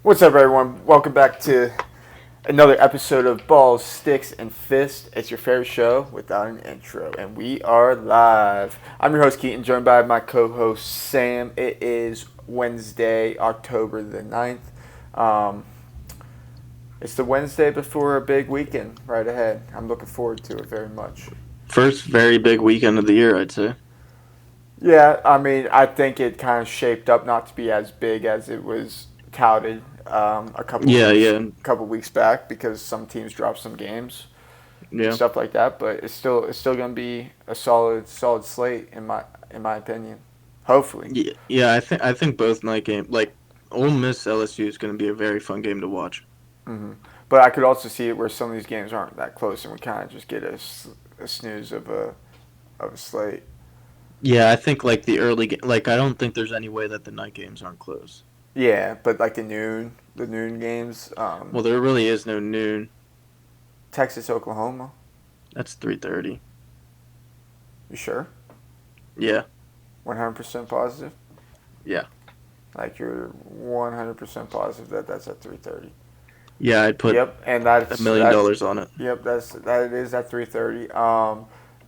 What's up, everyone? Welcome back to another episode of Balls, Sticks, and Fists. It's your favorite show without an intro, and we are live. I'm your host, Keaton, joined by my co-host, Sam. It is Wednesday, October the 9th. It's the Wednesday before a big weekend right ahead. I'm looking forward to it very much. First very big weekend of the year, I'd say. Yeah, I mean, I think it kind of shaped up not to be as big as it was touted a couple Yeah, weeks yeah, back because some teams dropped some games and yeah. stuff like that. But it's still gonna be a solid slate in my opinion. Hopefully. Yeah, I think both night game like Ole Miss LSU is going to be a very fun game to watch. hmm But I could also see it where some of these games aren't that close and we kind of just get a snooze of a slate. Yeah, I think like like I don't think there's any way that the night games aren't close. Yeah, but like the noon games, Well, there really is no noon. Texas Oklahoma. That's 3:30. You sure? Yeah, 100% positive. yeah, Like you're 100% positive that that's at 3:30. yeah. I'd put Yep, and a that's million that. dollars on it. Yep, that it is at 3:30.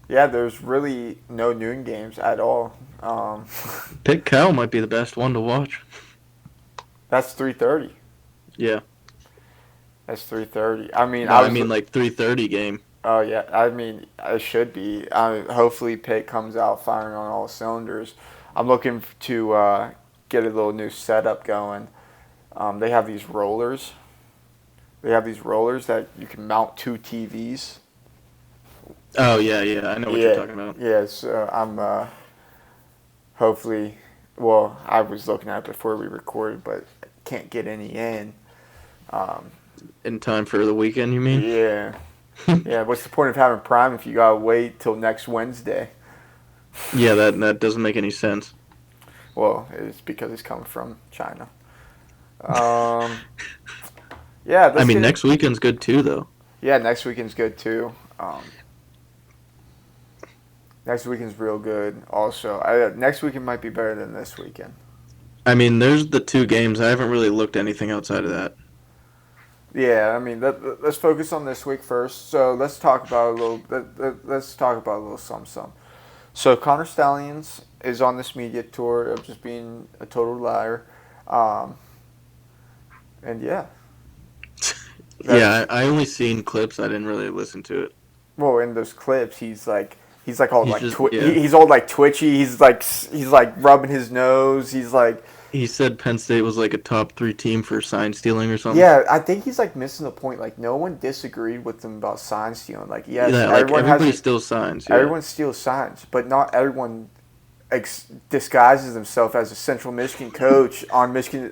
Yeah, there's really no noon games at all. Pitt Cal might be the best one to watch. That's 3:30. Yeah. That's 3:30. I mean, No, I mean like 3:30 game. oh yeah, I mean, it should be. Hopefully, Pitt comes out firing on all cylinders. I'm looking to get a little new setup going. They have these rollers. They have these rollers that you can mount two TVs. Oh yeah, yeah. I know what you're Yeah, talking about. yeah. So I'm hopefully. Well, I was looking at it before we recorded, but can't get any in. Um, In time for the weekend, you mean? yeah, yeah. What's the point of having Prime if you gotta wait till next Wednesday? Yeah, that doesn't make any sense. Well, it's because it's coming from China. Um, yeah, I let's mean, get it. next weekend's good too, though. Yeah, next weekend's good too. Next weekend's real good. Also, next weekend might be better than this weekend. I mean, there's the two games. I haven't really looked anything outside of that. Yeah, I mean, let's focus on this week first. So let's talk about a little. Let's talk about a little some. So Connor Stallions is on this media tour of just being a total liar, um, and yeah, Yeah, that's I only seen clips. I didn't really listen to it. well in those clips he's like all He's like just yeah. he's all like twitchy. He's like rubbing his nose. He's like He said Penn State was like a top three team for sign stealing or something. yeah. I think he's like missing the point. Like no one disagreed with him about sign stealing. Like yes, Yeah, like everybody still signs. Yeah, everyone steals signs, but not everyone disguises himself as a Central Michigan coach on Michigan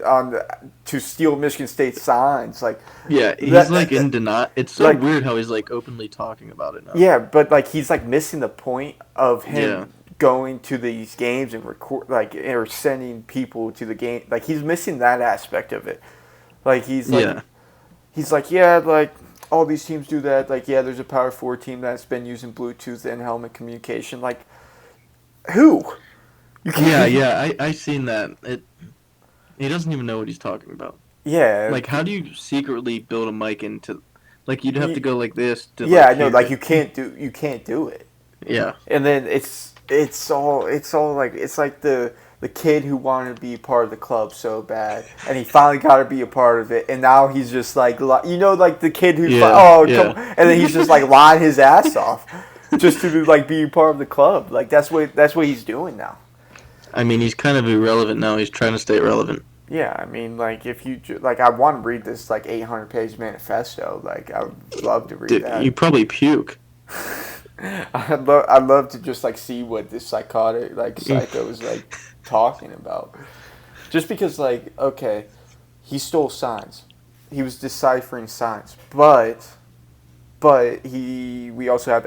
to steal Michigan State signs. Like yeah. He's that, like in denial. It's so like weird how he's like openly talking about it now. yeah, but like he's like missing the point of Yeah, him going to these games and record like or sending people to the game. Like he's missing that aspect of it. Like yeah, he's like yeah, like all these teams do that. Like yeah, there's a Power Four team that's been using Bluetooth and helmet communication. Like who? You yeah, can't. yeah. I seen that. He doesn't even know what he's talking about. Yeah, Like, how do you secretly build a mic into? Like, you'd have to go like this to yeah, like I know. hear Like it. you can't do it. Yeah, And then it's all like it's like the kid who wanted to be a part of the club so bad, and he finally got to be a part of it, and now he's just like like the kid who's like yeah, oh come, yeah. and then he's just like lying his ass off just to like be a part of the club. Like that's what he's doing now. I mean, he's kind of irrelevant now. He's trying to stay relevant. Yeah, I mean, like if you like, I want to read this like 800-page manifesto. Like I would love to read Dude, that. you probably puke. I'd love to just like see what this psycho is like talking about. Just because like okay, he stole signs, he was deciphering signs, but we also have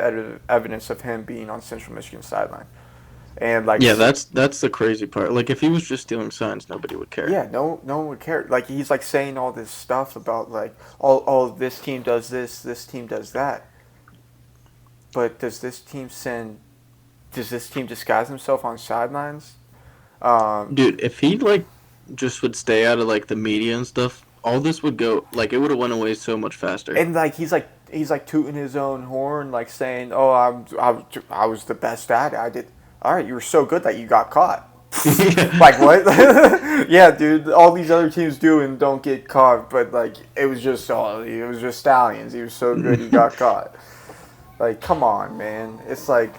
evidence of him being on Central Michigan sideline, and like Yeah, that's the crazy part. Like, if he was just stealing signs, nobody would care. yeah, no one would care. Like he's like saying all this stuff about like all this team does this team does that, but does this team disguise himself on sidelines? Um, Dude, if he like just would stay out of like the media and stuff, all this would go like it would have went away so much faster. And like he's like tooting his own horn, like saying, "Oh, I was the best at it. I did. All right, you were so good that you got caught." Like what? Yeah, dude. All these other teams do and don't get caught, but like it was just Stallions. He was so good he got caught. Like, come on, man. It's like,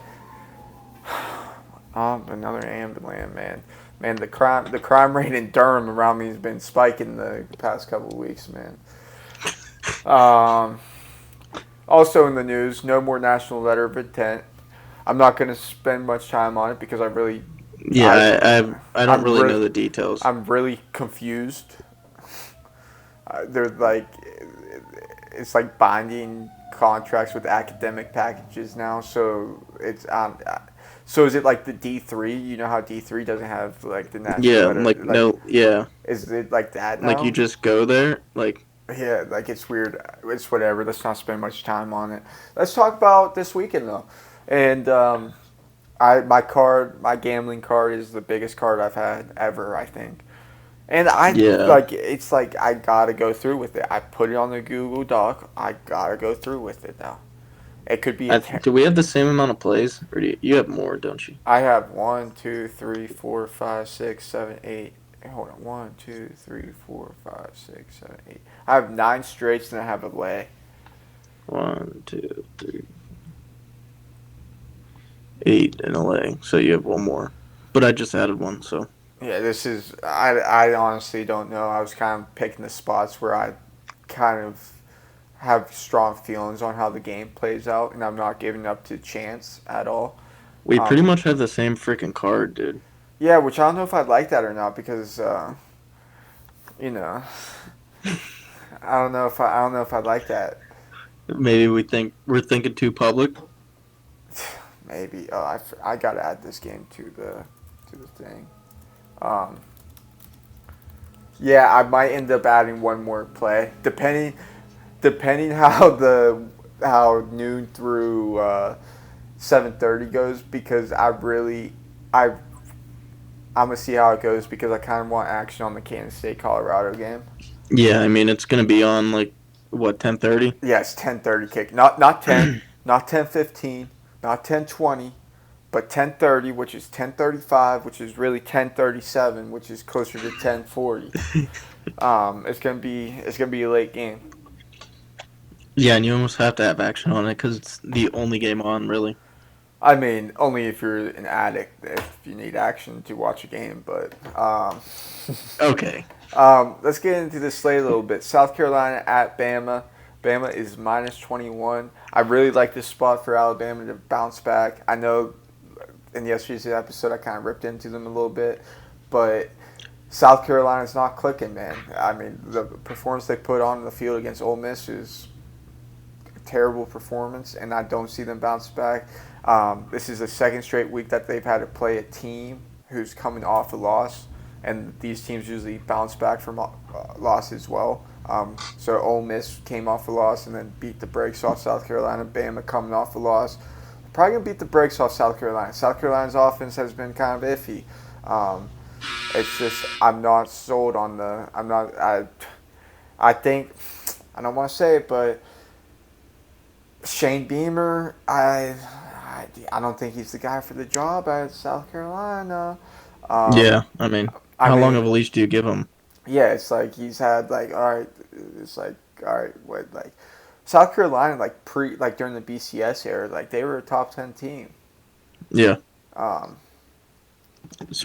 another ambulance, man. Man, the crime rate in Durham around me has been spiking the past couple of weeks, man. Um, Also in the news, no more national letter of intent. I'm not going to spend much time on it because Yeah, I don't I'm really know really, the details. I'm really confused. They're like, it's like binding contracts with academic packages now. So is it like the D3? You know how D3 doesn't have like the national Yeah, letter? like Like, no, yeah, is it like that like you now? just go there, like Yeah, like it's weird. It's whatever. Let's not spend much time on it. Let's talk about this weekend though. And my gambling card is the biggest card I've had ever, I think. And yeah. it's like I gotta go through with it. I put it on the Google Doc. I gotta go through with it now. It could be Do we have the same amount of plays, or you have more, don't you? I have 1, 2, 3, 4, 5, 6, 7, 8. Hold on, 1, 2, 3, 4, 5, 6, 7, 8. I have 9 straights and I have a lay. 1, 2, 3, 8 in LA. So you have one more, but I just added one. So Yeah, I honestly don't know. I was kind of picking the spots where I kind of have strong feelings on how the game plays out, and I'm not giving up to chance at all. we pretty Um, much have the same freaking card, dude. yeah, which I don't know if I'd like that or not because you know I don't know if I'd like that. Maybe we're thinking too public. Maybe I gotta add this game to the thing. Um, yeah, I might end up adding one more play depending how noon through 7:30 goes because I I'm gonna see how it goes because I kind of want action on the Kansas State Colorado game. Yeah, I mean it's gonna be on like what 10:30. Yes, 10:30 kick. Not 10, not 10:15, not 10:20, but 10:30, which is 10:35, which is really 10:37, which is closer to 10:40. It's gonna be a late game. Yeah, and you almost have to have action on it because it's the only game on, really. I mean, only if you're an addict, if you need action to watch a game. But Okay. let's get into this slate a little bit. South Carolina at Bama. Bama is -21. I really like this spot for Alabama to bounce back. I know in yesterday's episode I kind of ripped into them a little bit, but South Carolina's not clicking, man. I mean, the performance they put on the field against Ole Miss is a terrible performance, and I don't see them bounce back. This is the second straight week that they've had to play a team who's coming off a loss, and these teams usually bounce back from loss as well. So Ole Miss came off a loss and then beat the brakes off South Carolina. Bama coming off a loss, probably gonna beat the brakes off South Carolina. South Carolina's offense has been kind of iffy. Um, it's just I'm not sold on the. I'm not. I think I don't want to say it, but Shane Beamer, I don't think he's the guy for the job at South Carolina. Um, Yeah, I mean, I how long mean, of a leash do you give him? yeah, it's like he's had like all right, it's like all right, what like South Carolina like during the BCS era, like they were a top 10 team. Yeah, Um,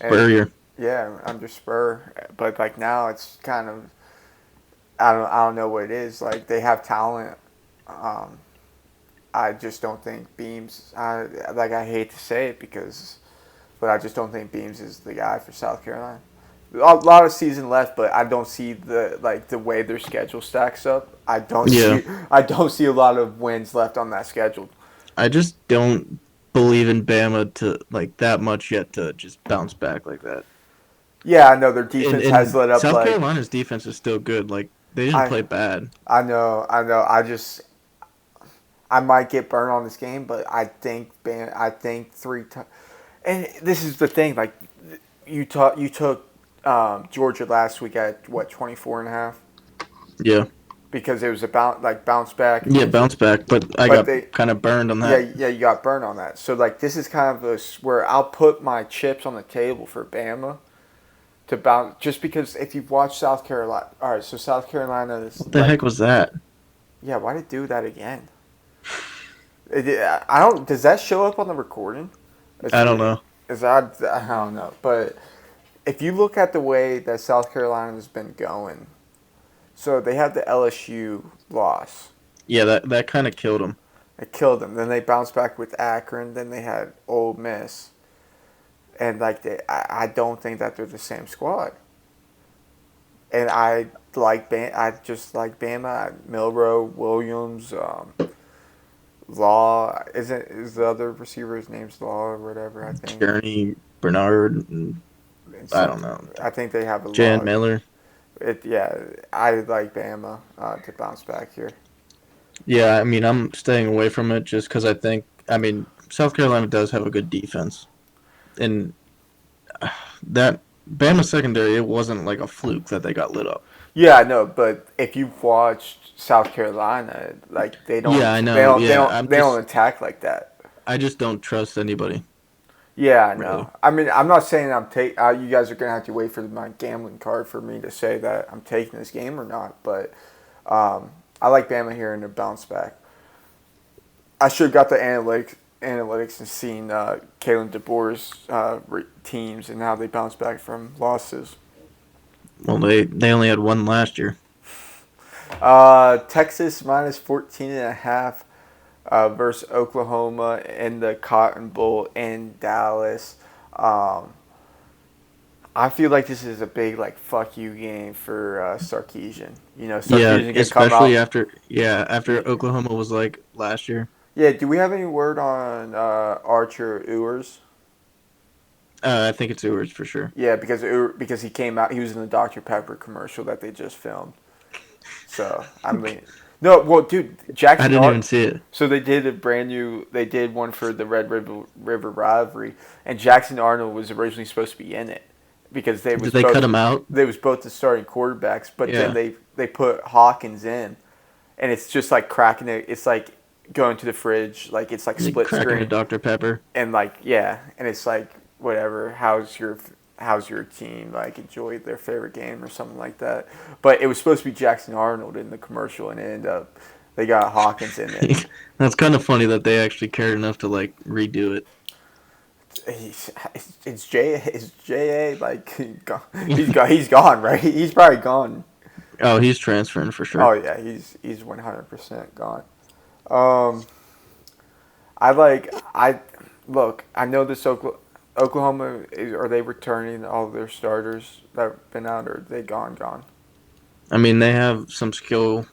and Spurrier. yeah, under Spur, but like now it's kind of I don't know what it is. Like they have talent. Um, I just don't think Beams. I hate to say it but I just don't think Beams is the guy for South Carolina. A lot of season left, but I don't see the way their schedule stacks up. Yeah, I don't see a lot of wins left on that schedule. I just don't believe in Bama to like that much yet to just bounce back like that. Yeah, I know their And defense has and let up. South Like Carolina's defense is still good. Like they didn't I play bad. I know. I might get burned on this game, but I think three times. And this is the thing. Like you took Georgia last week at what 24 and a half. Yeah. because it was about like bounce back Yeah, against. bounce back, but I But got they, kind of burned on yeah, that. yeah, you got burned on that. So like this is kind of where I'll put my chips on the table for Bama to bounce, just because if you've watched South Carolina, all right, so South Carolina is What the like, heck was that? yeah, why did it do that again? I don't. Does that show up on the recording? I don't know. Is that I don't know, but if you look at the way that South Carolina has been going, so they had the LSU loss. Yeah, that kind of killed him. It killed them. Then they bounced back with Akron. Then they had Ole Miss, and like I don't think that they're the same squad. And I just like Bama, Milrow, Williams, Law. Is the other receiver's name's Law or whatever? I think. Journey, Bernard, and And I don't something. know. I think they have a Jan Law. Miller. Yeah, I like Bama to bounce back here. Yeah, I mean, I'm staying away from it just because I mean, South Carolina does have a good defense. And that Bama secondary, it wasn't like a fluke that they got lit up. Yeah, I know, but if you've watched South Carolina, like Yeah, I know. Yeah, they don't attack like that. I just don't trust anybody, Yeah, I really. know. I mean, I'm not saying you guys are gonna have to wait for my gambling card for me to say that I'm taking this game or not. But I like Bama here in a bounce back. I should have got the analytics and seen Kalen DeBoer's teams and how they bounce back from losses. Well, they only had one last year. Texas minus 14.5 versus Oklahoma in the Cotton Bowl in Dallas. Um, I feel like this is a big like fuck you game for Sarkeesian. You know, Yeah, Sarkeesian can come especially out. after Oklahoma was like last year. Yeah, do we have any word on Archer Ewers? I think it's Ewers for sure. Yeah, because he came out, he was in the Dr Pepper commercial that they just filmed. So I mean, no, well, dude, I Jackson didn't even Art. see it. So they did a brand new. They did one for the Red River rivalry, and Jackson Arnold was originally supposed to be in it because Did they cut him out? they was both the starting quarterbacks, but then Yeah, they put Hawkins in, and it's just like cracking it. It's like going to the fridge, like it's like like split cracking a screen, Dr Pepper. and like yeah, and it's like whatever. How's your team like enjoyed their favorite game or something like that? But it was supposed to be Jackson Arnold in the commercial, and it ended up they got Hawkins in it. That's kind of funny that they actually cared enough to like redo it. It's J.A. like he's gone, right? He's probably gone. Oh, he's transferring for Oh sure. yeah, he's 100% gone. Um, I like I look. I know this Oklahoma are they returning all of their starters that have been out, or are they gone? I mean, they have some skill,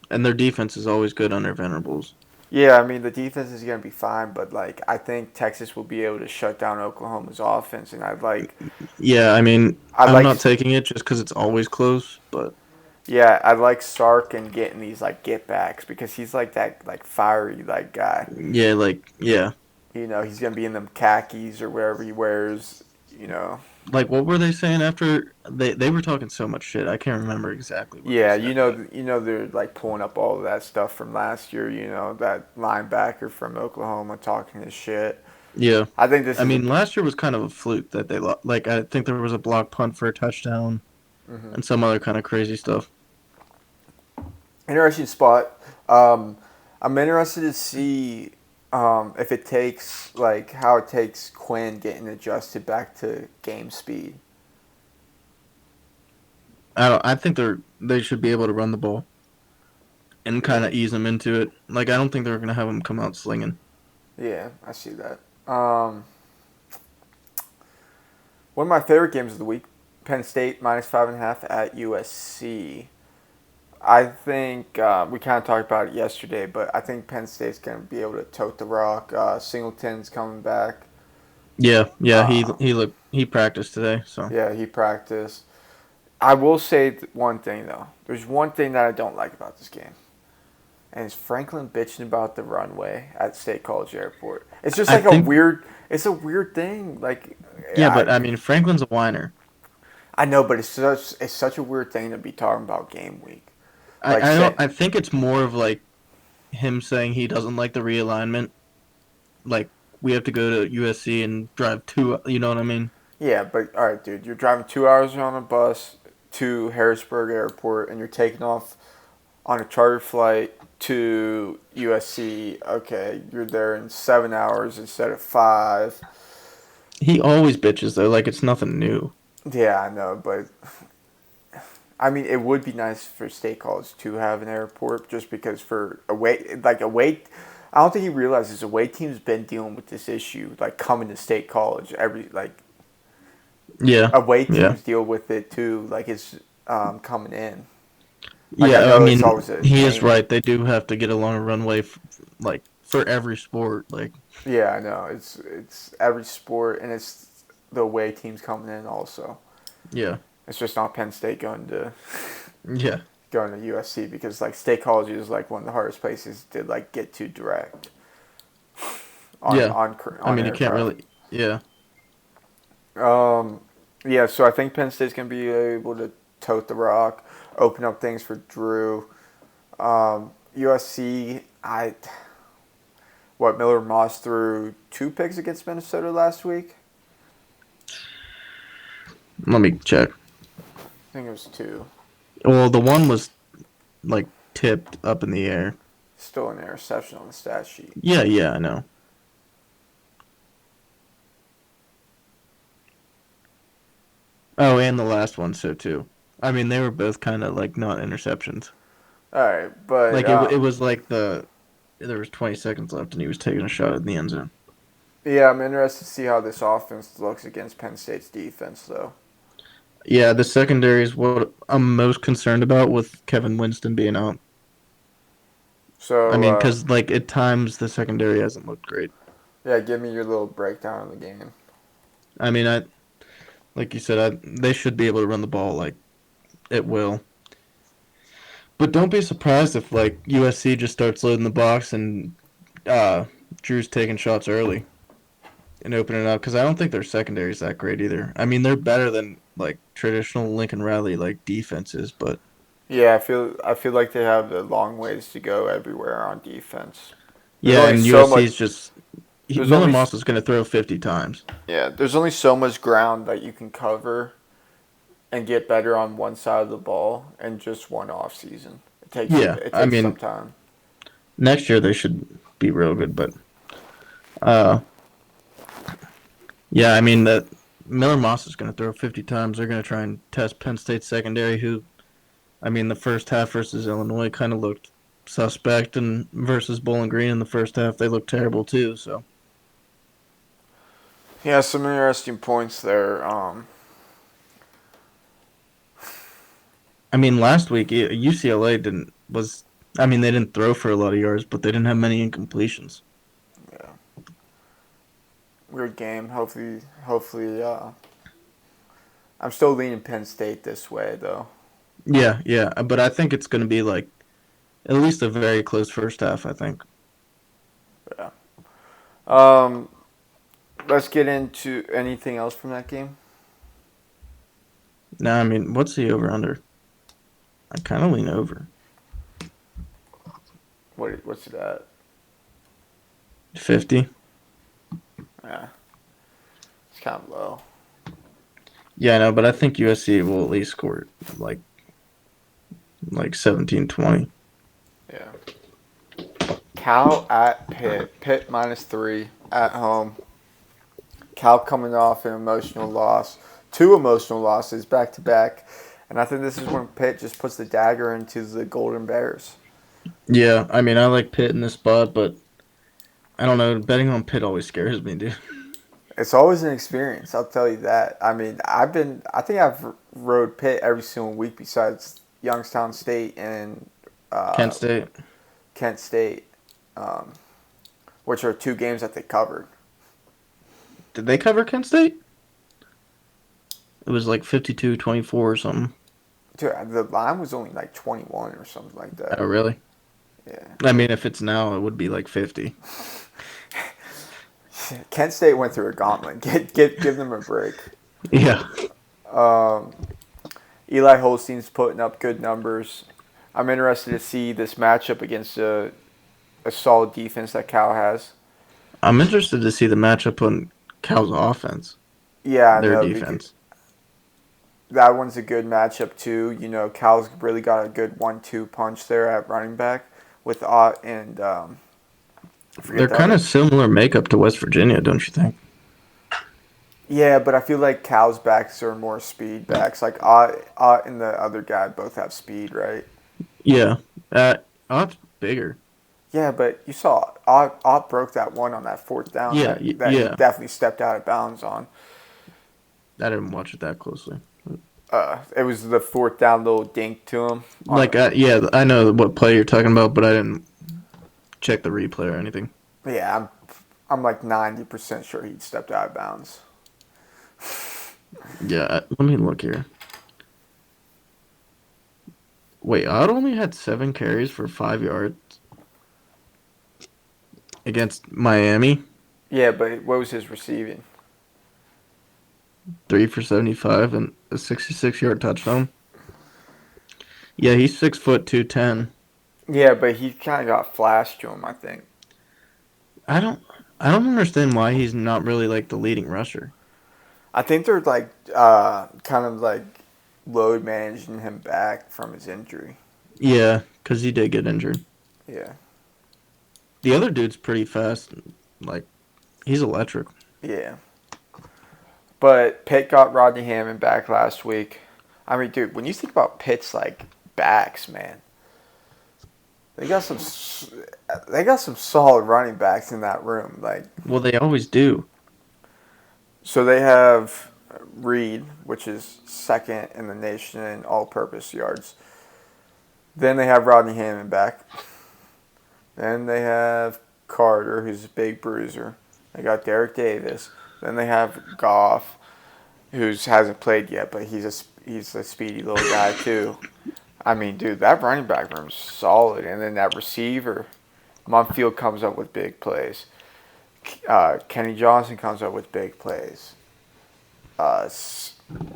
and their defense is always good under Venerables. Yeah, I mean the defense is gonna be fine, but like I think Texas will be able to shut down Oklahoma's offense, and Yeah, I mean, I'd I'm like not taking it just because it's always close, but yeah, I like Sark and getting these like get backs because he's like that like fiery like guy. yeah, like yeah, You know, he's gonna be in them khakis or wherever he wears. You know, like what were they saying after they were talking so much shit? I can't remember exactly what they yeah, said, but they're like pulling up all of that stuff from last year. You know, that linebacker from Oklahoma talking his shit. yeah, I think this I is a mean, last year was kind of a fluke that they lost. Like I think there was a block punt for a touchdown mhm. and some other kind of crazy stuff. interesting spot. Um, I'm interested to see if it takes like how it takes Quinn getting adjusted back to game speed. I think they should be able to run the ball and kind Yeah, of ease them into it. Like I don't think they're gonna have them come out slinging. yeah, I see that. One of my favorite games of the week, Penn State minus 5.5 at USC. I think we kind of talked about it yesterday, but I think Penn State's going to be able to tote the rock. Singleton's coming back. Yeah, yeah, Uh, he practiced today, so yeah, he practiced. I will say one thing though. There's one thing that I don't like about this game, and it's Franklin bitching about the runway at State College Airport. It's just I like a think weird. It's a weird thing. Like, yeah, but I I mean Franklin's a whiner. I know, but it's such a weird thing to be talking about game week. Like I don't. say, I think it's more of like him saying he doesn't like the realignment. Like we have to go to USC and drive two. You know what I mean? yeah, but all right, dude, you're driving 2 hours on a bus to Harrisburg Airport, and you're taking off on a charter flight to USC. Okay, you're there in 7 hours instead of 5. He always bitches though. Like it's nothing new. Yeah, I know, but I mean, it would be nice for State College to have an airport, just because for away. I don't think he realizes away team's been dealing with this issue, like coming to State College. Yeah. Away Yeah. teams deal with it too. Like it's coming in. Like I Yeah. I know it's mean, always a he is pain. right. They do have to get along a runway, like for every sport. Like Yeah, I know. It's every sport, and it's the away teams coming in also. yeah. It's just not Penn State going to Yeah. going to USC, because like State College is like one of the hardest places to like get to direct on Yeah. on I on mean, you can't aircraft. really. Yeah. Um, yeah, so I think Penn State's gonna be able to tote the rock, open up things for Drew. USC, Miller Moss threw 2 picks against Minnesota last week. Let me check. I think it was 2. Well, the one was like tipped up in the air. Still an interception on the stat sheet. Yeah. Yeah. I know. Oh, and the last one, so too. I mean, they were both kind of like not interceptions. All right, but Like it was like there was 20 seconds left and he was taking a shot in the end zone. yeah, I'm interested to see how this offense looks against Penn State's defense, though. Yeah, the secondary is what I'm most concerned about with Kevin Winston being out. I So, mean, because like at times the secondary hasn't looked great. yeah, give me your little breakdown of the game. I mean, I like you said, they should be able to run the ball like it will. But don't be surprised if like USC just starts loading the box and Drew's taking shots early and opening it up, because I don't think their secondary is that great either. I mean, they're better than like traditional Lincoln Riley like defenses, but Yeah, I feel like they have a long ways to go everywhere on defense. There's yeah, only and so USC much. is just There's Miller only Moss is going to throw 50 times. Yeah, there's only so much ground that you can cover and get better on one side of the ball in just one off season. Yeah, It I takes some mean, time. next year they should be real good, but uh, yeah, I mean that Miller Moss is going to throw 50 times. They're going to try and test Penn State's secondary, who, I mean, the first half versus Illinois kind of looked suspect, and versus Bowling Green in the first half they looked terrible too. So Yeah, some interesting points there. I mean, last week UCLA didn't was. I mean, they didn't throw for a lot of yards, but they didn't have many incompletions. Yeah, weird game. Hopefully, I'm still leaning Penn State this way though. Yeah, yeah, but I think it's going to be like at least a very close first half. I think. Yeah. Um, let's get into anything else from that game. No, I mean, what's the over under? I kind of lean over. What's it at? 50. Yeah, it's kind of low. Yeah, I know, but I think USC will at least score like 17-20. Yeah. Cal at Pitt. Pitt -3 at home. Cal coming off an emotional loss. 2 emotional losses back to back. And I think this is when Pitt just puts the dagger into the Golden Bears. Yeah, I mean, I like Pitt in this spot, but I don't know. Betting on Pitt always scares me, dude. It's always an experience, I'll tell you that. I mean, I think I've rode Pitt every single week besides Youngstown State and Kent State. Kent State, which are 2 games that they covered. Did they cover Kent State? It was like 52-24 or something. Dude, the line was only like 21 or something like that. Oh, really? Yeah. I mean, if it's now, it would be like 50. Kent State went through a gauntlet. Give them a break. Yeah. Eli Holstein's putting up good numbers. I'm interested to see this matchup against a solid defense that Cal has. I'm interested to see the matchup on Cal's offense, Yeah, I their know because defense. that one's a good matchup too. Cal's really got a good 1-2 punch there at running back with Ott and I forget They're the kind other. of similar makeup to West Virginia, don't you think? Yeah, but I feel like Cal's backs are more speed backs. Like Ott and the other guy both have speed, right? Yeah. Ott's bigger. Yeah, but you saw Ott broke that one on that fourth down Yeah, that he yeah. definitely stepped out of bounds on. I didn't watch it that closely. It was the fourth down little dink to him on. Like, yeah, I know what play you're talking about, but I didn't check the replay or anything. Yeah, I'm like 90% sure he stepped out of bounds. Yeah, let me look here. Wait, Ott only had 7 carries for 5 yards against Miami. Yeah, but what was his receiving? 3 for 75 and a 66-yard touchdown. Yeah, he's 6 foot 210. Yeah, but he kind of got flashed to him, I think. I don't I don't understand why he's not really like the leading rusher. I think they're like kind of like load managing him back from his injury. Yeah, because he did get injured. Yeah, The other dude's pretty fast. Like, he's electric. yeah. But Pitt got Rodney Hammond back last week. I mean, dude, when you think about Pitt's like backs, man, they got some solid running backs in that room. Like, Well, they always do. so they have Reed, which is second in the nation in all-purpose yards. Then they have Rodney Hammond back. Then they have Carter, who's a big bruiser. They got Derek Davis. Then they have Goff, who hasn't played yet, but he's a speedy little guy too. I mean, dude, that running back room's solid. And then that receiver, Munfield comes up with big plays. Kenny Johnson comes up with big plays.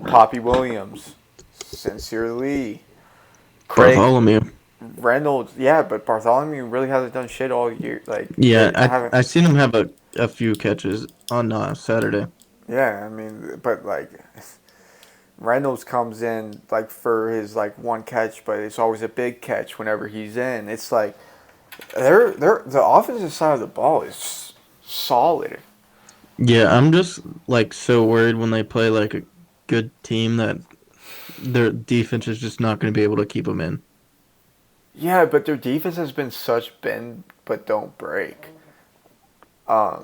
Poppy Williams, Sincere Lee, Craig Bartholomew. Reynolds. Yeah, but Bartholomew really hasn't done shit all year. Like, Yeah, I haven't. I seen him have a few catches on Saturday. Yeah, I mean, but like Reynolds comes in like for his like one catch, but it's always a big catch whenever he's in. It's like they're the offensive side of the ball is solid. Yeah, I'm just like so worried when they play like a good team that their defense is just not going to be able to keep them in. Yeah, but their defense has been such bend but don't break.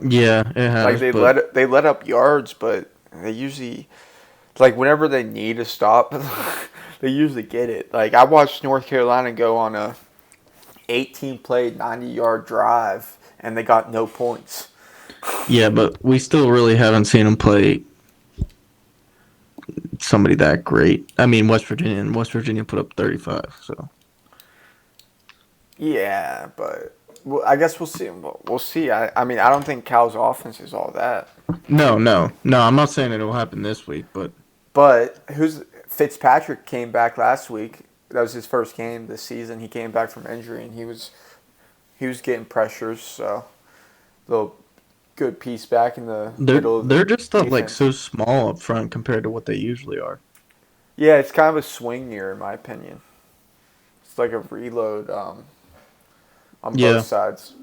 Yeah, it Like has, but they let up yards, but they usually like whenever they need a stop, they usually get it. Like I watched North Carolina go on a 18 play 90-yard drive and they got no points. yeah, but we still really haven't seen them play somebody that great. I mean, West Virginia put up 35, so. Yeah, but well, I guess we'll see. We'll see. I mean, I don't think Cal's offense is all that. No. I'm not saying it will happen this week, but But Fitzpatrick came back last week. That was his first game this season. He came back from injury and he was getting pressures. So, little good piece back in the middle of the they're just like defense. so small up front compared to what they usually are. Yeah, it's kind of a swing year in my opinion. It's like a reload on Yeah. both sides.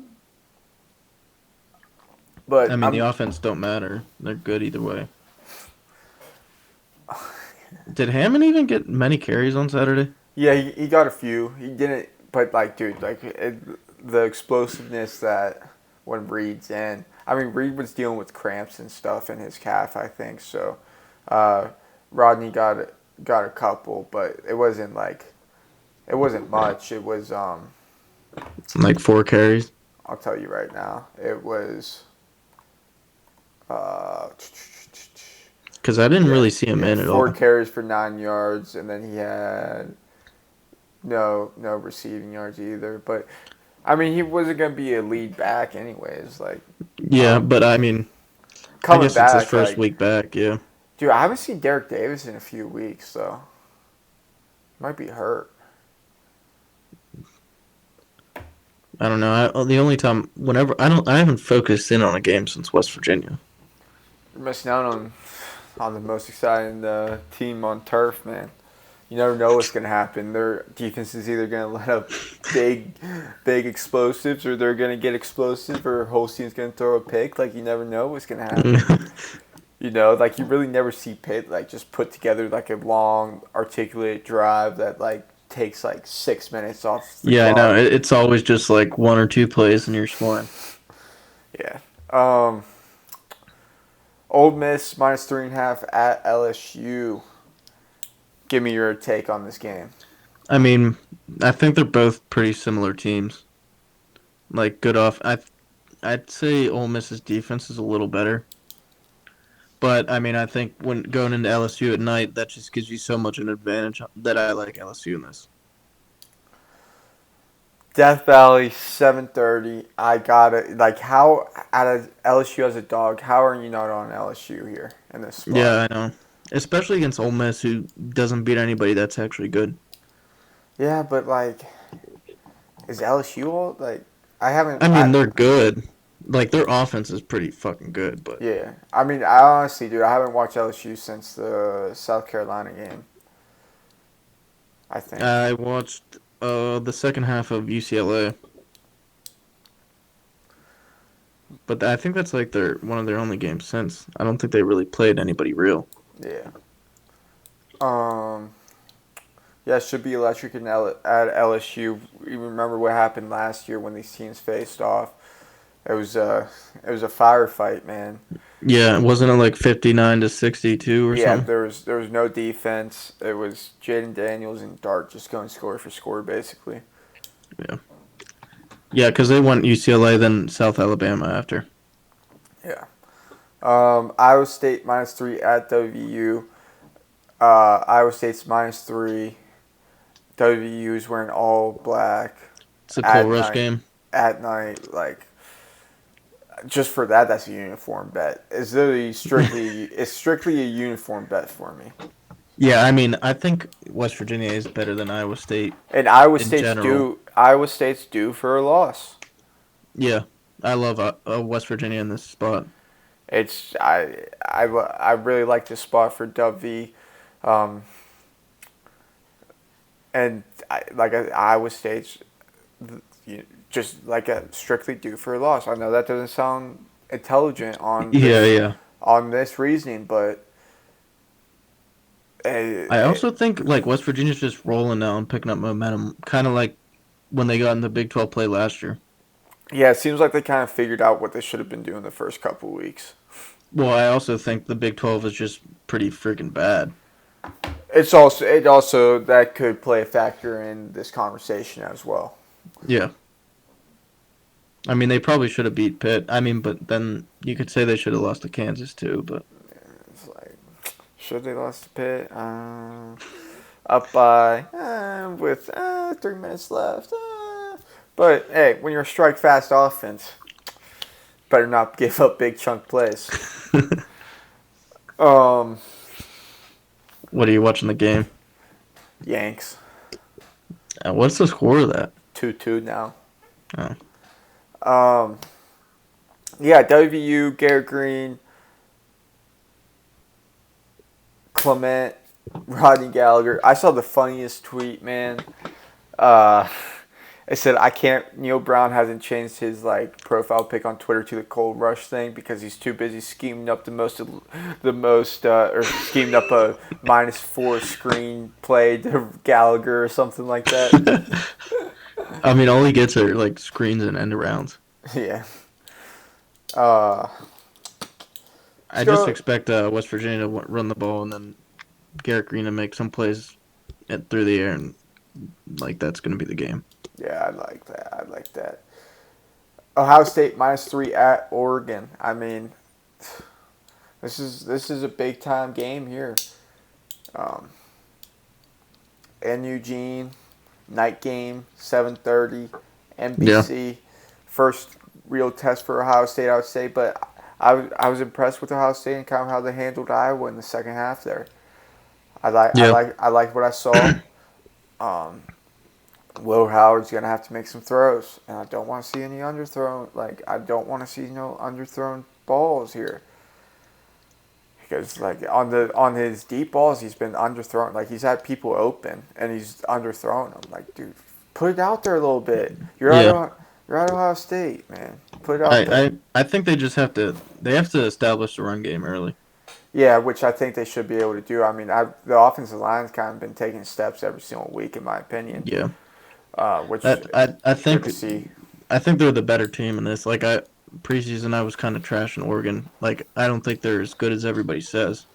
But I mean, the offense don't matter. They're good either way. Did Hammond even get many carries on Saturday? yeah, he got a few. He didn't, but like, dude, the explosiveness that when Reed's in. I mean, Reed was dealing with cramps and stuff in his calf, I think. So, Rodney got a couple, but it wasn't much. It was Like 4 carries. I'll tell you right now. It was uh, Because I didn't really see him in at 4 all. carries for 9 yards, and then he had no receiving yards either. But I mean, he wasn't gonna be a lead back anyways. Like Yeah, but I mean, I coming guess it's his back, first like, week back. Yeah. dude, I haven't seen Derek Davis in a few weeks, so might be hurt. I don't know. The only time whenever I haven't focused in on a game since West Virginia. You're missing out on the most exciting team on turf, man. You never know what's gonna happen. Their defense is either gonna let up big, big explosives, or they're gonna get explosive, or Holstein's gonna throw a pick. Like you never know what's gonna happen. You know, like you really never see Pitt like just put together like a long, articulate drive that like takes like 6 minutes off the Yeah, I know. clock. It's always just like one or two plays and you're scoring. Yeah. Old Miss minus 3.5 at LSU. Give me your take on this game. I mean, I think they're both pretty similar teams. Like good off. I'd say Ole Miss's defense is a little better. But I mean, I think when going into LSU at night, that just gives you so much an advantage that I like LSU in this. Death Valley, 7:30. I got it. Like how out of LSU as a dog? How are you not on LSU here in this spot? Yeah, I know. Especially against Ole Miss, who doesn't beat anybody that's actually good. Yeah, but like, is LSU all like? I haven't. I mean, they're good. Like their offense is pretty fucking good, but Yeah, I mean, I honestly, dude, I haven't watched LSU since the South Carolina game. I think. I watched the second half of UCLA, but I think that's like their one of their only games since. I don't think they really played anybody real. Yeah. Um. Yeah, it should be electric at LSU. You remember what happened last year when these teams faced off? It was a firefight, man. Yeah, wasn't it like 59-62 or Yeah, something? there was no defense. It was Jaden Daniels and Dart just going score for score, basically. Yeah, yeah, because they went UCLA then South Alabama after. Yeah. Iowa State -3 at WVU. Iowa State's -3. WVU is wearing all black It's a cool at rush night. game. At night, like just for that, that's a uniform bet. It's strictly a uniform bet for me. Yeah, I mean, I think West Virginia is better than Iowa State And Iowa in State's general. due. Iowa State's due for a loss. Yeah, I love West Virginia in this spot. I really like this spot for Dub V, um, and Iowa State's just like a strictly due for a loss. I know that doesn't sound intelligent Yeah, yeah. on this reasoning, but I also think like West Virginia's just rolling now and picking up momentum, kind of like when they got in the Big 12 play last year. yeah, it seems like they kind of figured out what they should have been doing the first couple weeks. Well, I also think the Big 12 is just pretty freaking bad. It also that could play a factor in this conversation as well. Yeah. I mean, they probably should have beat Pitt. I mean, but then you could say they should have lost to Kansas too, but It's like, should they lost to Pitt? Up by with 3 minutes left. But hey, when you're a strike fast offense, better not give up big chunk plays. Um, what are you watching the game? Yanks What's the score of that? 2-2 now. Oh. Um, yeah, WVU, Garrett Green, Clement, Rodney Gallagher. I saw the funniest tweet, man. It said, "I can't." Neil Brown hasn't changed his like profile pic on Twitter to the Cold Rush thing because he's too busy scheming up or scheming up a -4 screen play to Gallagher or something like that. I mean, all he gets are like screens and end arounds. Yeah. Uh, I go- just expect West Virginia to run the ball and then Garrett Green to make some plays through the air, and like that's going to be the game. yeah, I like that. I like that. Ohio State -3 at Oregon. I mean, this is a big time game here. Um, in Eugene, night game, 7:30, NBC. First real test for Ohio State, I would say. But I was impressed with Ohio State and kind of how they handled Iowa in the second half there. I Yeah. like what I saw. Will Howard's gonna have to make some throws, and I don't want to see any underthrown. Like I don't want to see no underthrown balls here. Because like on his deep balls, he's been underthrown. Like he's had people open and he's underthrown them. Like dude, put it out there a little bit. Yeah. You're at Ohio State, man. Put it out there. I think they just have to establish the run game early. Yeah, which I think they should be able to do. I mean, the offensive line's kind of been taking steps every single week, in my opinion. Yeah. Which I think good to see. I think they're the better team in this. Like preseason I was kind of trashing Oregon. Like I don't think they're as good as everybody says.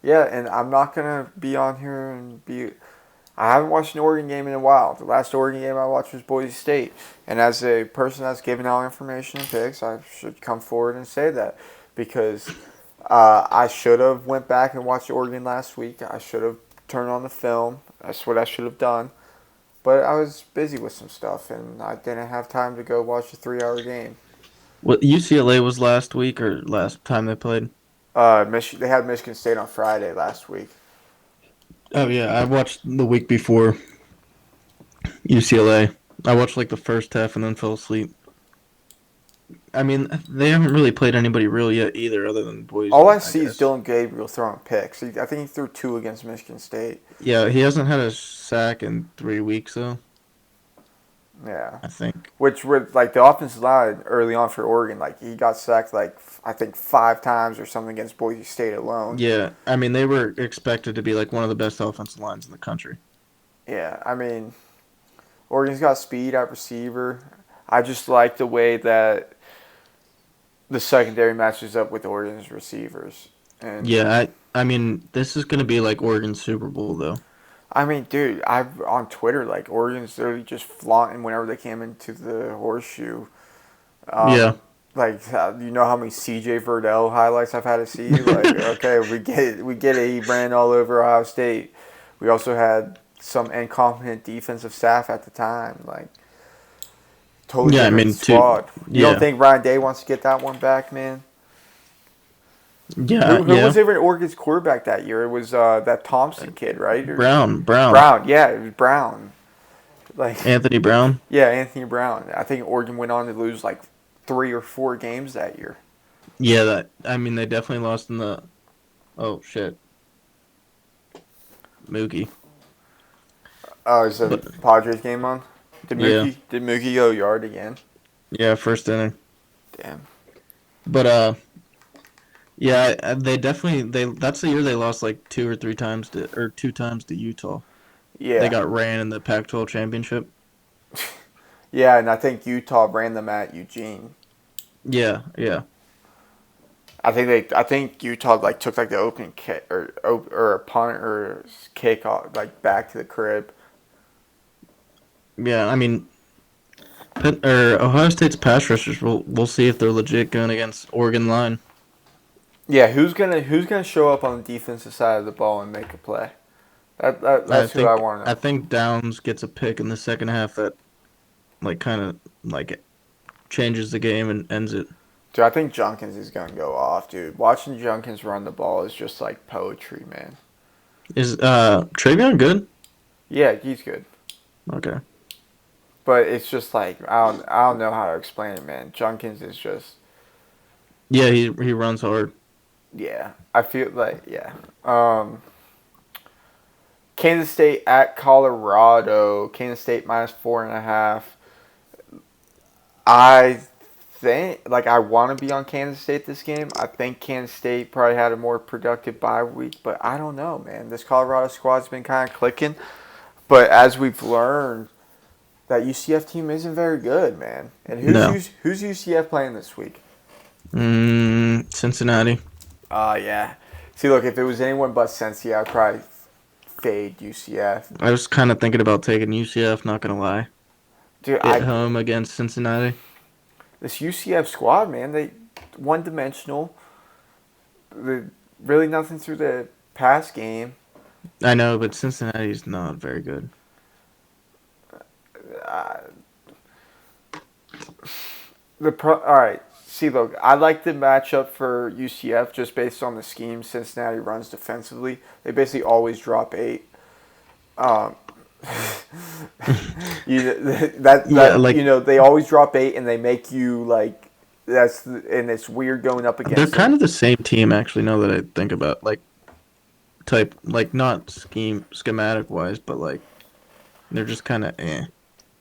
Yeah, and I'm not gonna be on here and be. I haven't watched an Oregon game in a while. The last Oregon game I watched was Boise State, and as a person that's giving out information and picks, I should come forward and say that because I should have went back and watched Oregon last week. I should have turned on the film. That's what I should have done. But I was busy with some stuff, and I didn't have time to go watch a 3-hour game. What UCLA was last week or last time they played? They had Michigan State on Friday last week. Oh yeah, I watched the week before UCLA. I watched like the first half and then fell asleep. I mean, they haven't really played anybody real yet either, other than Boise. All I see is Dylan Gabriel throwing picks. I think he threw 2 against Michigan State. Yeah, he hasn't had a sack in 3 weeks though. Yeah, I think. which were like the offensive line early on for Oregon. Like he got sacked like I think 5 times or something against Boise State alone. Yeah, I mean they were expected to be like one of the best offensive lines in the country. Yeah, I mean, Oregon's got speed at receiver. I just like the way that the secondary matches up with Oregon's receivers. And Yeah, I mean this is gonna be like Oregon's Super Bowl though. I mean, dude, I've on Twitter like Oregon's literally just flaunting whenever they came into the horseshoe. Yeah. Like you know how many CJ Verdell highlights I've had to see. Like okay, we get it. He ran all over Ohio State. We also had some incompetent defensive staff at the time. Like totally Yeah, I different mean, squad. You yeah. don't think Ryan Day wants to get that one back, man? Yeah, Who yeah. was even Oregon's quarterback that year? It was that Thompson kid, right? Brown. Brown, yeah, it was Brown. Like Anthony Brown. yeah, Anthony Brown. I think Oregon went on to lose like 3 or 4 games that year. Yeah, I mean they definitely lost in the oh shit. Mookie. Oh, is the But Padres game on? yeah. Did Mookie go yard again? Yeah, first inning. Damn. But yeah, they definitely that's the year they lost like 2 times to Utah. Yeah. They got ran in the Pac-12 championship. Yeah, and I think Utah ran them at Eugene. Yeah, yeah. I think Utah like took like the opening kick or a punt or kick off, like back to the crib. Yeah, I mean Ohio State's pass rushers we'll see if they're legit going against Oregon line. Yeah, who's gonna show up on the defensive side of the ball and make a play? That's who I want to know. I think Downs gets a pick in the second half that like kind of like changes the game and ends it. Dude, I think Junkins is gonna go off, dude. Watching Junkins run the ball is just like poetry, man. Is Travion good? Yeah, he's good, Okay. but it's just like I don't know how to explain it, man. Junkins is just Yeah, he runs hard. yeah. I feel like yeah. Kansas State at Colorado. Kansas State -4.5. I think like I want to be on Kansas State this game. I think Kansas State probably had a more productive bye week, but I don't know, man. This Colorado squad's been kind of clicking, but as we've learned, that UCF team isn't very good, man. And who's UCF playing this week? Cincinnati. Yeah. See, look, if it was anyone but Cincy, I'd probably fade UCF. I was kind of thinking about taking UCF, not going to lie. Dude, At home against Cincinnati. this UCF squad, man, they one-dimensional. Really nothing through the past game. I know, but Cincinnati's not very good. All right. See, look, I like the matchup for UCF just based on the scheme Cincinnati runs defensively. They basically always drop 8. Yeah, like they always drop 8 and they make you like and it's weird going up they're against them. kind of the same team actually. Now that I think about not schematic wise, but like they're just kind of eh.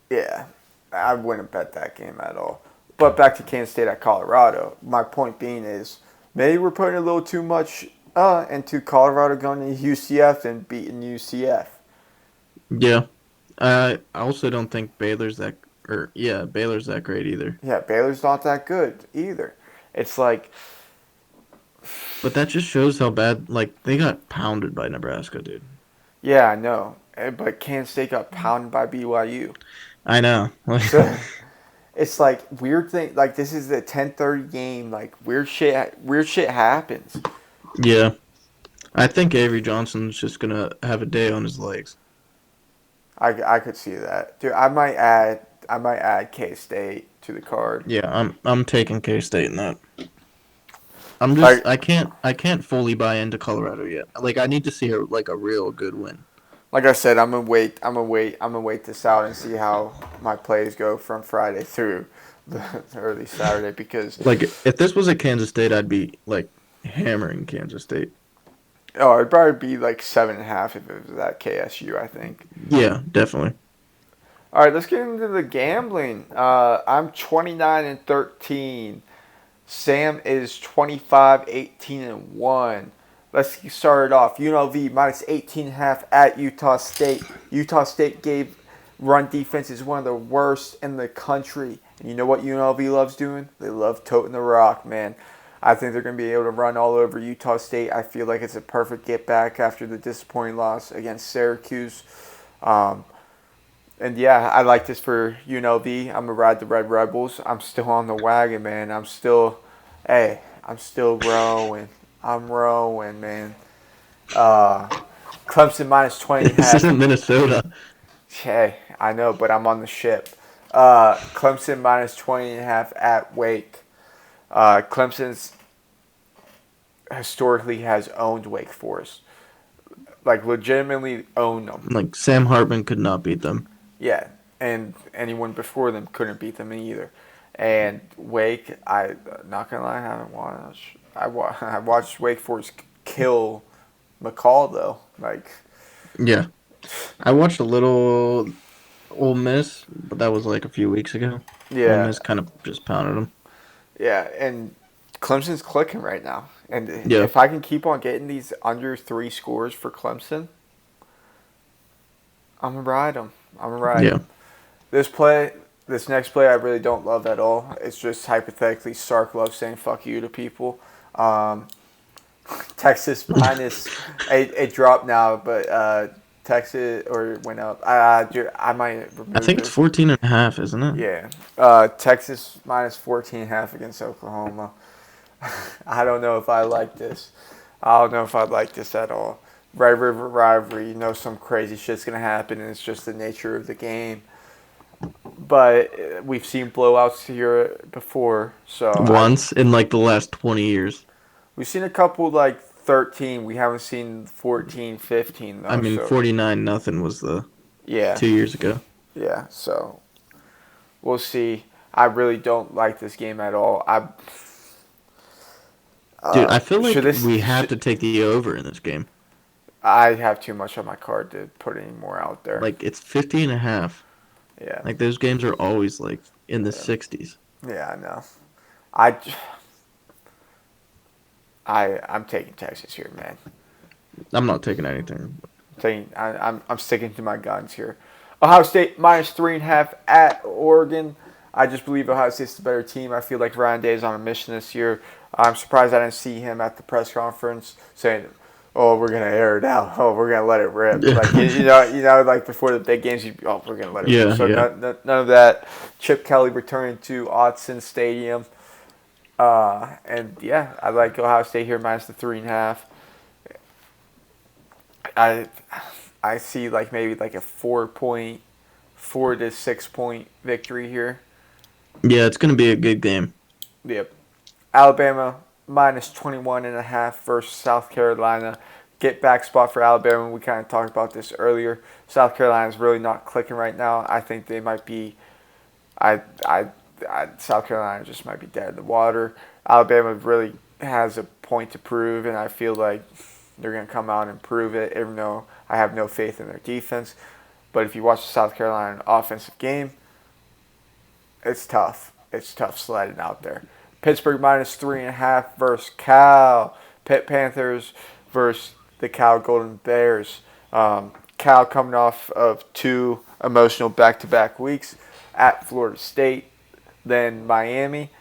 Yeah, I wouldn't bet that game at all. But back to Kansas State at Colorado. My point being is maybe we're putting a little too much into Colorado going to UCF and beating UCF. Yeah, I also don't think Baylor's that great either. Yeah, Baylor's not that good either. It's like, But that just shows how bad like they got pounded by Nebraska, dude. yeah, I know. But Kansas State got pounded by BYU. I know. So it's like weird thing. Like this is the 10:30 game. Like weird shit happens. Yeah, I think Avery Johnson's just gonna have a day on his legs. I could see that, dude. I might add K State to the card. Yeah, I'm taking K State in that. Like I can't fully buy into Colorado yet. Like I need to see a real good win. like I said, I'm gonna wait this out and see how my plays go from Friday through the early Saturday because Like if this was at Kansas State, I'd be like hammering Kansas State. oh, it'd probably be like 7.5 if it was at KSU. I think. Yeah, definitely. All right, let's get into the gambling. I'm 29-13. Sam is 25-18-1. Let's start it off. UNLV minus 18.5 at Utah State. Utah State gave run defense is one of the worst in the country. And you know what UNLV loves doing? They love toting the rock, man. I think they're going to be able to run all over Utah State. I feel like it's a perfect get back after the disappointing loss against Syracuse. And yeah, I like this for UNLV. I'm going to ride the Red Rebels. I'm still on the wagon, man. I'm still rowing. I'm rowing, man. Clemson minus 20 and a This half. isn't Minnesota. Hey, I know, but I'm on the ship. Clemson minus 20 and a half at Wake. Clemson's historically has owned Wake Forest. Like, legitimately owned them. Like Sam Hartman could not beat them. Yeah, and anyone before them couldn't beat them either. And Wake, I not gonna lie, I haven't watched. I watched Wake Forest kill McCall though. Like, Yeah, I watched a little Ole Miss, but that was like a few weeks ago. Ole yeah, Miss kind of just pounded them. yeah, and Clemson's clicking right now. And Yeah, if I can keep on getting these under 3 scores for Clemson, I'm gonna ride them. I'm gonna ride yeah. them. This next play, I really don't love at all. It's just hypothetically Sark loves saying "fuck you" to people. Um, Texas minus it dropped now, but Texas or it went up. I might I remove think it's this. 14.5, isn't it? Yeah, Texas minus 14.5 against Oklahoma. I don't know if I like this. I don't know if I like this at all. Red River rivalry, you know some crazy shit's gonna happen, and it's just the nature of the game. But we've seen blowouts here before, so Once in like the last 20 years. we've seen a couple like 13. We haven't seen 14, 15 I though. mean, So 49-0 was the yeah, 2 years ago. yeah. So we'll see. I really don't like this game at all. Dude, I feel like should this? we have to take the over in this game. I have too much on my card to put any more out there. Like, it's 50.5. Yeah, Like, those games are always, like, in the 60s. yeah. I know. I I'm taking Texas here, man. I'm not taking anything. I'm sticking to my guns here. Ohio State minus 3.5 at Oregon. I just believe Ohio State's the better team. I feel like Ryan Day is on a mission this year. I'm surprised I didn't see him at the press conference saying, "Oh, we're gonna air it out. Oh, we're gonna let it rip." Yeah. Like like before the big games, we're gonna let it Yeah, rip. So yeah. none of that. Chip Kelly returning to Autzen Stadium, and yeah, I like Ohio State here minus the 3.5. I see like maybe like a 4 to 6 point victory here. Yeah, it's going to be a good game. Yep. Alabama minus 21.5 versus South Carolina. get back spot for Alabama. We kind of talked about this earlier. South Carolina is really not clicking right now. I think they might be. South Carolina just might be dead in the water. Alabama really has a point to prove, and I feel like they're going to come out and prove it, even though I have no faith in their defense. But if you watch the South Carolina offensive game, it's tough. It's tough sledding out there. Pittsburgh -3.5 versus Cal. Pitt Panthers versus the Cal Golden Bears. Cal coming off of 2 emotional back-to-back weeks at Florida State, then Miami.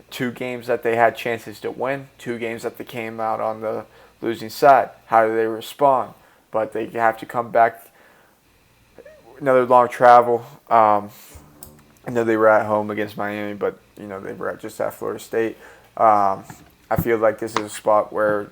2 games that they had chances to win. 2 games that they came out on the losing side. How do they respond? But they have to come back. Another long travel. I know they were at home against Miami, but they were just at Florida State. I feel like this is a spot where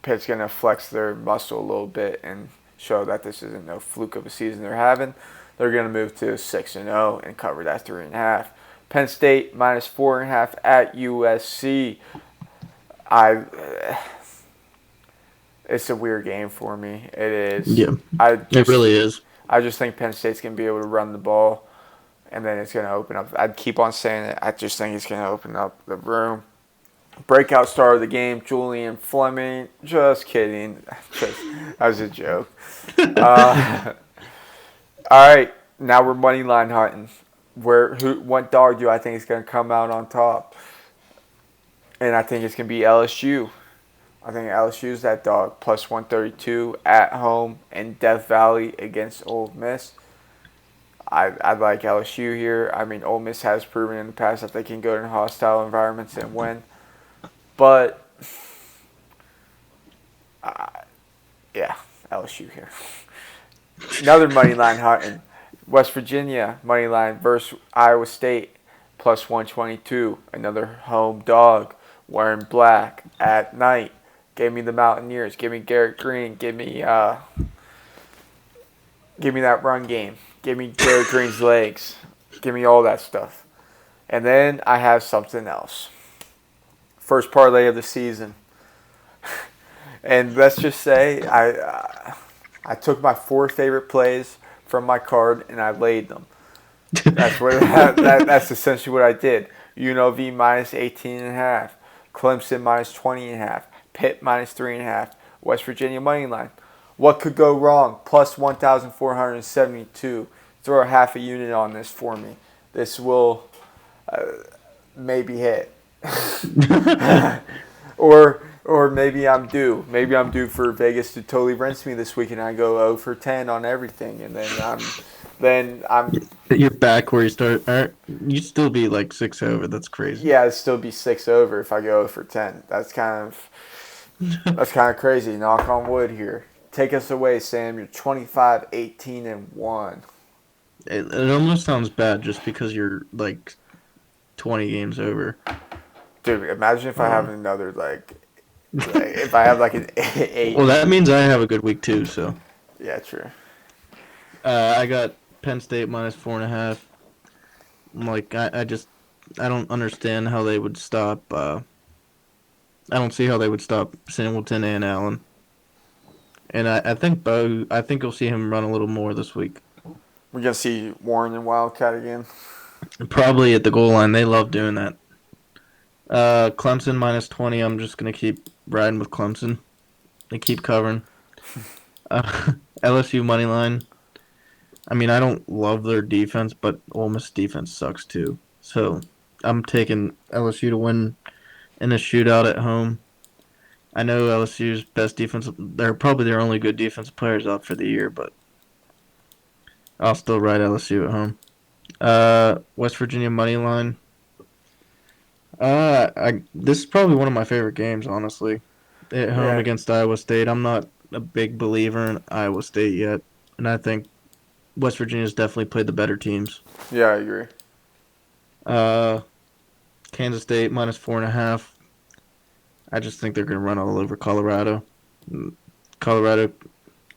Pitt's going to flex their muscle a little bit and show that this isn't no fluke of a season they're having. They're going to move to 6-0 and cover that 3.5. Penn State -4.5 at USC. It's a weird game for me. It is. Yeah, it really is. I just think Penn State's going to be able to run the ball, and then it's going to open up. I'd keep on saying it. I just think it's going to open up the room. Breakout star of the game, Julian Fleming. Just kidding. That was a joke. All right, now we're money line hunting. What dog do I think is going to come out on top? And I think it's going to be LSU. I think LSU's that dog, +132 at home in Death Valley against Ole Miss. I like LSU here. I mean, Ole Miss has proven in the past that they can go in hostile environments and win. But, yeah, LSU here. Another money line hunting. West Virginia money line versus Iowa State, +122. Another home dog wearing black at night. Give me the Mountaineers. Give me Garrett Green. Give me that run game. Give me Garrett Green's legs. Give me all that stuff. And then I have something else. First parlay of the season. And let's just say I took my 4 favorite plays from my card and I laid them. That's essentially what I did. UNLV -18.5. Clemson -20.5. Pitt -3.5. West Virginia money line. What could go wrong? +1,472. Throw a half a unit on this for me. This will maybe hit. or maybe I'm due. Maybe I'm due for Vegas to totally rinse me this week, and I go 0 for 10 on everything, and then I'm. You're back where you start. You'd still be like 6 over. That's crazy. Yeah, I'd still be 6 over if I go 0 for 10. That's kind of crazy. Knock on wood here. Take us away, Sam. You're 25-18-1. It almost sounds bad just because you're like 20 games over. Dude, imagine if I have another if I have like an 8. Well, that means I have a good week too. So. Yeah, true. I got Penn State -4.5. Like I don't understand how they would stop. I don't see how they would stop Singleton and Allen. And I think you'll see him run a little more this week. We're gonna see Warren and Wildcat again. Probably at the goal line. They love doing that. Clemson -20. I'm just gonna keep riding with Clemson. They keep covering. LSU money line. I mean, I don't love their defense, but Ole Miss defense sucks too. So I'm taking LSU to win in a shootout at home. I know LSU's best defense. They're probably their only good defensive players out for the year, but I'll still ride LSU at home. West Virginia money line. This is probably one of my favorite games, honestly. At home against Iowa State. I'm not a big believer in Iowa State yet, and I think West Virginia's definitely played the better teams. Yeah, I agree. Kansas State -4.5. I just think they're going to run all over Colorado. Colorado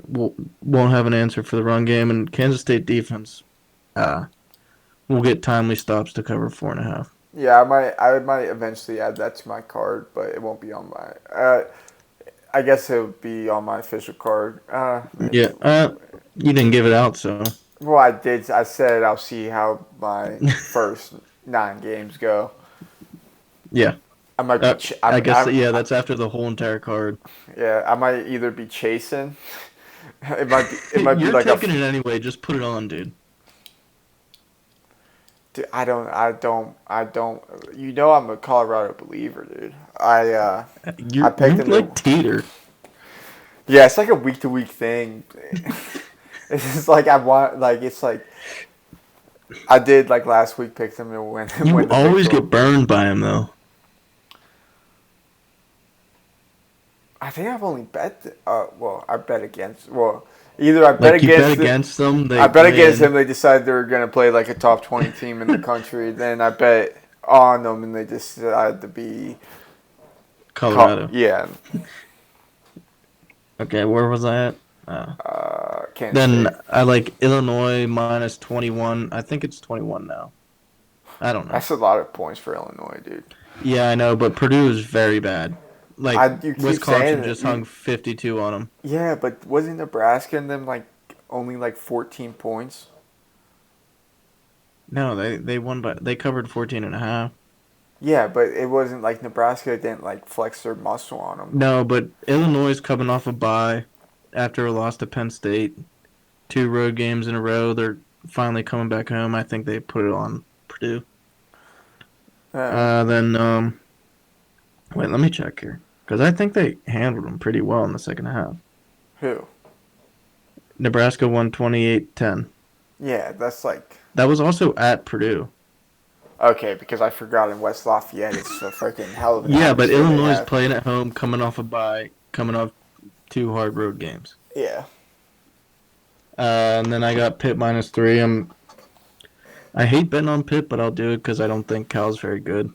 won't have an answer for the run game, and Kansas State defense will get timely stops to cover 4.5. Yeah, I might eventually add that to my card, but it won't be on my. I guess it would be on my official card. Yeah. You didn't give it out, so. Well, I did. I said I'll see how my first 9 games go. Yeah. I might be. I guess yeah. That's after the whole entire card. Yeah, I might either be chasing. It might be. It might be You're like taking it anyway. Just put it on, dude. Dude, I don't. I don't. I don't. You know, I'm a Colorado believer, dude. I picked You him. like Teeter. Yeah, it's like a week to week thing. It's just like I want. Like it's like I did like last week. Picked him to win. You win the always Big get burned by him though. I think I've only bet. Well, I bet against. Well, either I bet Like you against. bet against them. I bet against him. They decided they were gonna play like a top 20 team in the country. Then I bet on them, and they decided to be Colorado. Yeah. Okay, where was I at? Kansas Then State. I like Illinois minus 21. I think it's 21 now. I don't know. That's a lot of points for Illinois, dude. Yeah, I know, but Purdue is very bad. Like You keep Wisconsin saying just it. hung 52 on them. Yeah, but wasn't Nebraska and them like only like 14 points? No, they won by they covered 14 and a half. Yeah, but it wasn't like Nebraska didn't like flex their muscle on them. No, but Illinois is coming off a bye after a loss to Penn State. 2 road games in a row. They're finally coming back home. I think they put it on Purdue. Then wait, let me check here because I think they handled them pretty well in the second half. Who? Nebraska won 28-10. Yeah, that's like That was also at Purdue. okay because I forgot in West Lafayette it's a freaking hell of an Yeah, but atmosphere they Illinois is have. playing at home, coming off a bye, coming off 2 hard road games. Yeah. And then I got Pitt minus 3. I hate betting on Pitt, but I'll do it because I don't think Cal's very good.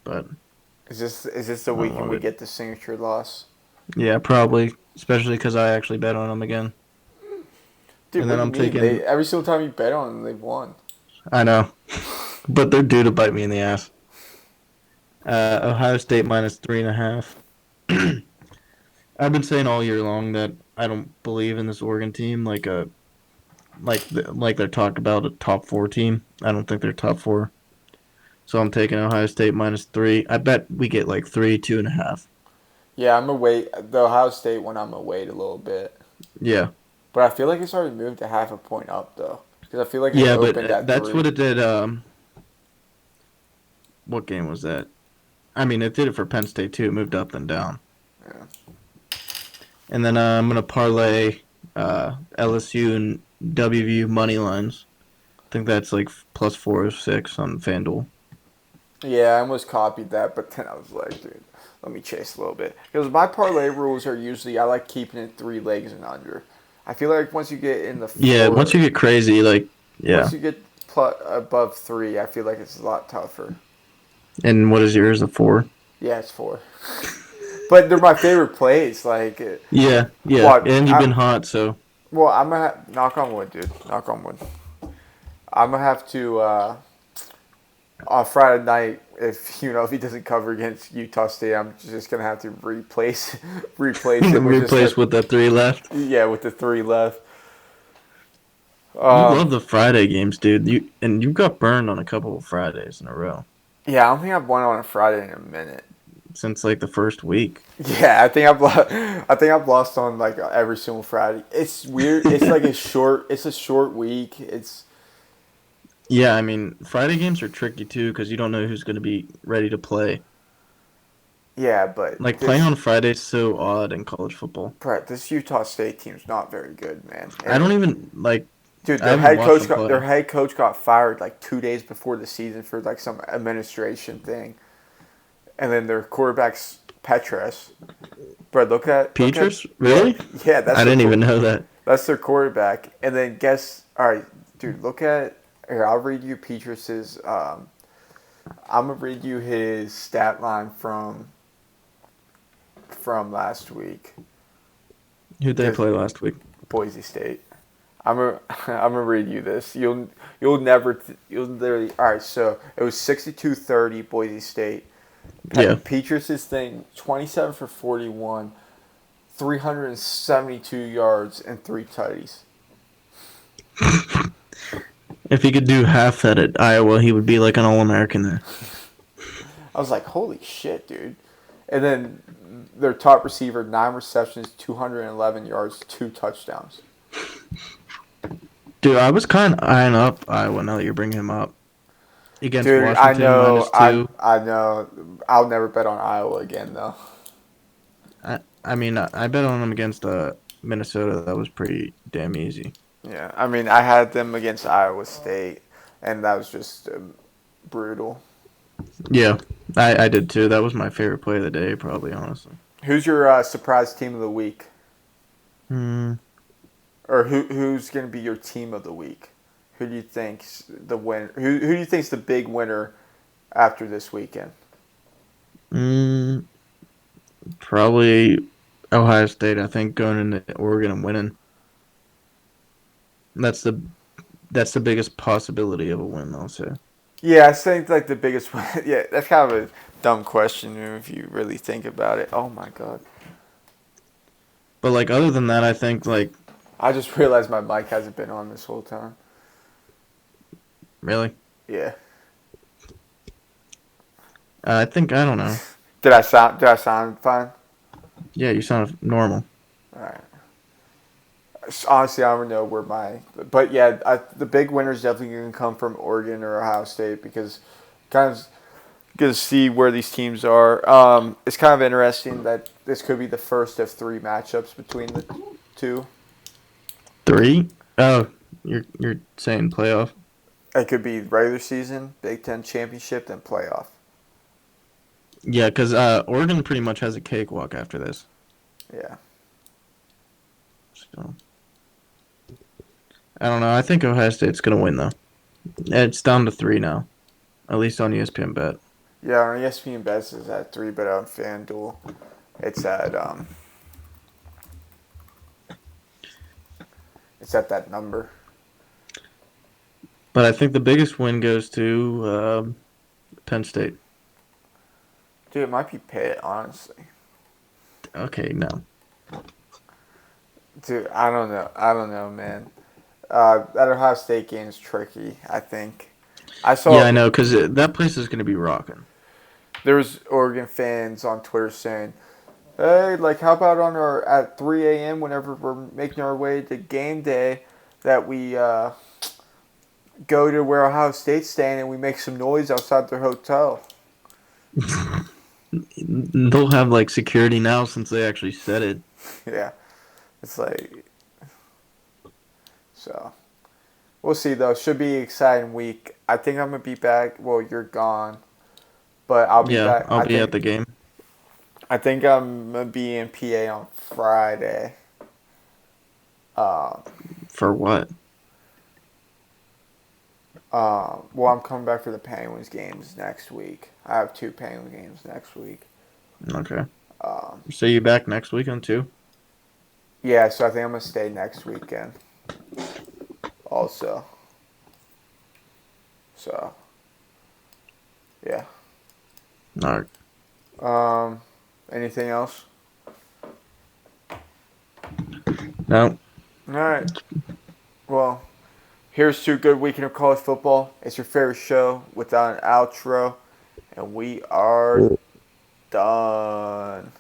But Is this the I weekend love we it. get the signature loss? yeah, probably, especially because I actually bet on them again. Dude, And what then do you I'm mean? taking- Every single time you bet on them, they've won. I know, but they're due to bite me in the ass. Ohio State minus 3.5. I've been saying all year long that I don't believe in this Oregon team like they're talked about a top 4 team. I don't think they're top 4. So I'm taking Ohio State minus 3. I bet we get like 3, 2.5. Yeah, I'm gonna wait. The Ohio State one, I'm gonna wait a little bit. Yeah. But I feel like it's already moved to half a point up though, because I feel like it Yeah, but opened at that's 3. what it did. What game was that? I mean, it did it for Penn State too. It moved up and down. Yeah. And then I'm gonna parlay LSU and WVU money lines. I think that's like plus 406 on FanDuel. Yeah, I almost copied that, but then I was like, dude, let me chase a little bit. Because my parlay rules are usually I like keeping it 3 legs and under. I feel like once you get in the Yeah, four- once you get crazy, like yeah. once you get above 3, I feel like it's a lot tougher. And what is yours? A 4? Yeah, it's 4. But they're my favorite plays. Like, Yeah. What? And you've been hot, so well, I'm gonna knock on wood, dude. Knock on wood. I'm gonna have to on Friday night if he doesn't cover against Utah State, I'm just gonna have to replace him. replace with the 3 left. Yeah, with the 3 left. You love the Friday games, dude. You got burned on a couple of Fridays in a row Yeah, I don't think I've won on a Friday in a minute. since like the first week. Yeah, I think I've lost on like every single Friday. It's weird. It's like It's a short week. Yeah, I mean Friday games are tricky too because you don't know who's going to be ready to play. Yeah, but Like playing on Friday is so odd in college football. Brett, this Utah State team's not very good, man. I don't even like. Dude, I haven't watched them play. their head coach got fired like 2 days before the season for like some administration thing, and then their quarterback's Petras. Bro, look at Petrus? Really? Yeah, that's I didn't even know that. That's their quarterback, and then all right, dude, look at here. I'll read you Petrus's. I'm gonna read you his stat line from last week. Who'd they play last week? Boise State. I'm gonna read you this. You'll never. You'll literally. All right, so it was 62-30 Boise State. Yeah. Petrus's thing, 27 for 41, 372 yards, and 3 tutties. If he could do half that at Iowa, he would be like an All-American there. I was like, holy shit, dude. And then their top receiver, 9 receptions, 211 yards, 2 touchdowns. Dude, I was kind of eyeing up Iowa now that you're bringing him up. Against Dude, I Washington, know, -2. I know. I'll never bet on Iowa again, though. I mean, I bet on them against Minnesota. That was pretty damn easy. Yeah, I mean, I had them against Iowa State, and that was just brutal. Yeah, I did too. That was my favorite play of the day, probably, honestly. Who's your surprise team of the week? Hmm. Or who's going to be your team of the week? Who do you think's the win? Who do you think's the big winner after this weekend? Probably Ohio State. I think going into Oregon and winning. That's the biggest possibility of a win, I'll say. Yeah, I think like the biggest one. Yeah, that's kind of a dumb question if you really think about it. Oh my god! But like other than that, I think like I just realized my mic hasn't been on this whole time. really, Yeah. I think I don't know. Did I sound fine? Yeah, you sound normal. All right. Honestly, I don't know where but yeah, the big winner is definitely going to come from Oregon or Ohio State because kind of going to see where these teams are. It's kind of interesting that this could be the first of 3 matchups between the two. 3? Oh, you're saying playoff? It could be regular season, Big Ten championship, then playoff. Yeah, because Oregon pretty much has a cakewalk after this. Yeah. So I don't know. I think Ohio State's gonna win though. It's down to 3 now, at least on ESPN Bet. Yeah, on ESPN Bets is at 3, but on FanDuel, it's at that number. But I think the biggest win goes to Penn State. Dude, it might be Pitt, honestly. Okay, no. Dude, I don't know. I don't know, man. That Ohio State game is tricky, I think. Yeah, I know, because that place is going to be rocking. There was Oregon fans on Twitter saying, hey, like, how about at 3 a.m. whenever we're making our way to game day that we go to where Ohio State's staying and we make some noise outside their hotel. They'll have, like, security now since they actually said it. Yeah. It's like... So... We'll see, though. Should be an exciting week. I think I'm going to be back. Well, you're gone. But I'll be back. I'll be at the game. I think I'm going to be in PA on Friday. For what? Well, I'm coming back for the Penguins games next week. I have 2 Penguin games next week. Okay. So you back next weekend, too? Yeah, so I think I'm going to stay next weekend. Also. So. Yeah. All right. Anything else? No. All right. Well, here's to a good weekend of college football. It's your favorite show without an outro. And we are done.